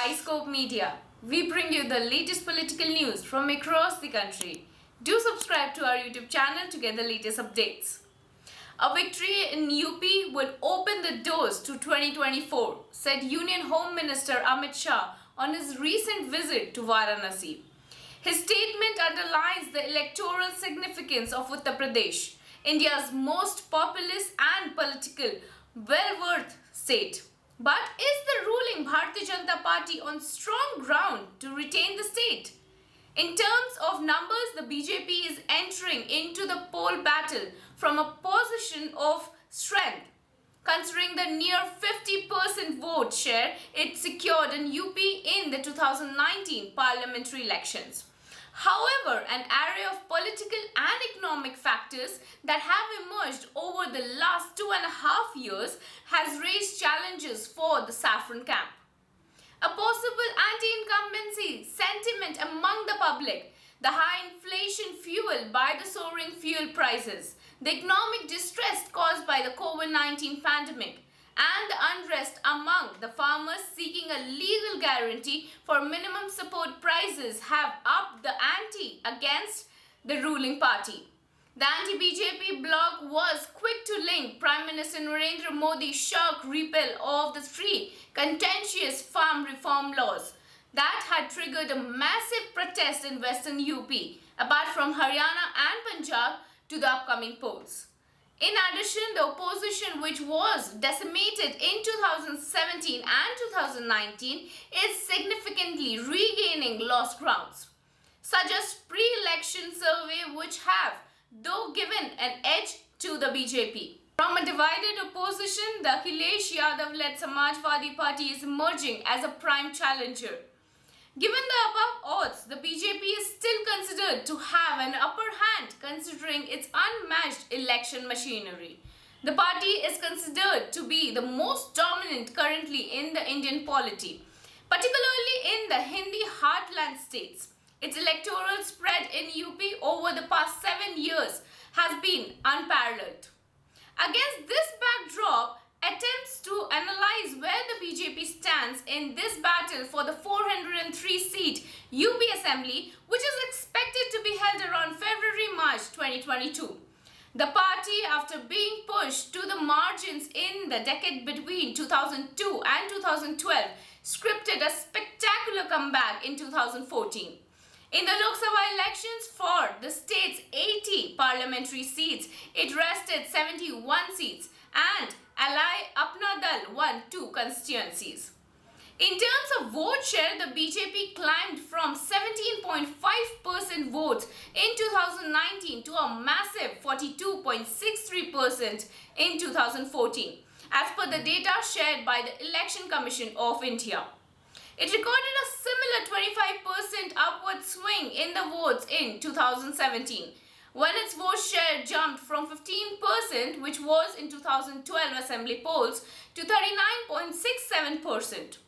Yscope Media. We bring you the latest political news from across the country. Do subscribe to our YouTube channel to get the latest updates. A victory in UP will open the doors to 2024, said Union Home Minister Amit Shah on his recent visit to Varanasi. His statement underlines the electoral significance of Uttar Pradesh, India's most populous and political well-worth state. But is the ruling Bharatiya Janata Party on strong ground to retain the state? In terms of numbers, the BJP is entering into the poll battle from a position of strength, considering the near 50% vote share it secured in UP in the 2019 parliamentary elections. However, an array of political and economic factors that have emerged over the last 2.5 years has raised challenges for the saffron camp. A possible anti-incumbency sentiment among the public, the high inflation fueled by the soaring fuel prices, the economic distress caused by the COVID-19 pandemic, and the unrest among the farmers seeking a legal guarantee for minimum support prices have upped the ante against the ruling party. The anti-BJP bloc was quick to link Prime Minister Narendra Modi's sharp repeal of the three contentious farm reform laws that had triggered a massive protest in western UP, apart from Haryana and Punjab, to the upcoming polls. In addition, the opposition, which was decimated in 2017 and 2019, is significantly regaining lost grounds, such as pre-election survey which have, though, given an edge to the BJP. From a divided opposition, the Akhilesh Yadav-led Samajwadi Party is emerging as a prime challenger. Given the above odds, the BJP is still considered to have an upper hand considering its unmatched election machinery. The party is considered to be the most dominant currently in the Indian polity, particularly in the Hindi heartland states. Its electoral spread in UP over the past 7 years has been unparalleled. Against this backdrop, attempts to analyze where the BJP stands in this battle for the 403-seat UP Assembly, which is expected to be held around February-March 2022. The party, after being pushed to the margins in the decade between 2002 and 2012, scripted a spectacular comeback in 2014. In the Lok Sabha elections for the state's 80 parliamentary seats, it wrested 71 seats and Ally Apna Dal won 2 constituencies. In terms of vote share, the BJP climbed from 17.5% votes in 2019 to a massive 42.63% in 2014, as per the data shared by the Election Commission of India. It recorded a similar 25% upward swing in the votes in 2017, when its vote share jumped from 15%, which was in 2012 assembly polls, to 39.67%.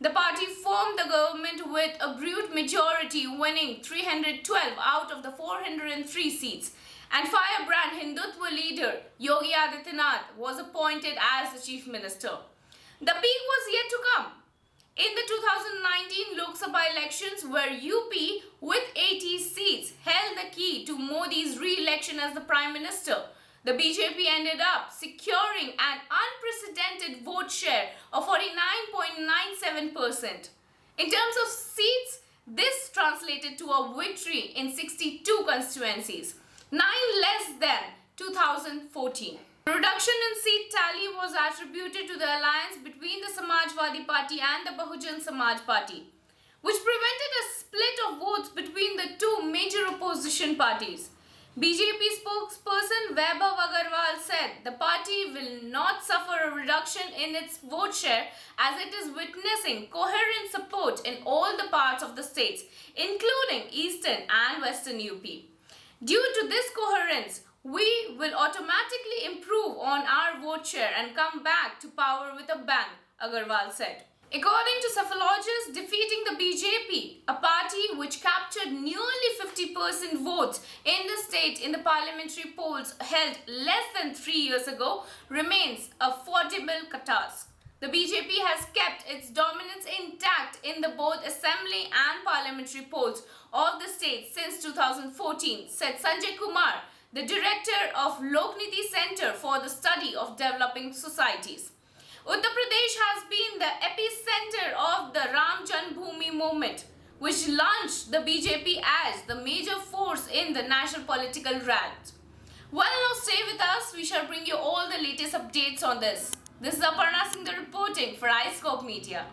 The party formed the government with a brute majority, winning 312 out of the 403 seats, and firebrand Hindutva leader Yogi Adityanath was appointed as the chief minister. The peak was yet to come. In the 2019 Lok Sabha elections, where UP with 80 seats held the key to Modi's re-election as the Prime Minister, the BJP ended up securing an unprecedented vote share of 49.97%. In terms of seats, this translated to a victory in 62 constituencies, 9 less than 2014. The reduction in seat tally was attributed to the alliance between the Samajwadi Party and the Bahujan Samaj Party, which prevented a split of votes between the two major opposition parties. BJP spokesperson Vaibhav Agarwal said the party will not suffer a reduction in its vote share as it is witnessing coherent support in all the parts of the states, including eastern and western UP. Due to this coherence, we will automatically improve on our vote share and come back to power with a bang, Agarwal said. According to psephologists, defeating the BJP, a party which captured nearly 50% votes in the state in the parliamentary polls held less than 3 years ago, remains a formidable task. The BJP has kept its dominance intact in the both assembly and parliamentary polls of the state since 2014, said Sanjay Kumar, the director of Lokniti Center for the Study of Developing Societies. Uttar Pradesh has been the epicenter of the Ram Janmabhoomi movement, which launched the BJP as the major force in the national political rant. Well, now stay with us. We shall bring you all the latest updates on this. This is Aparna Singh reporting for iScope Media.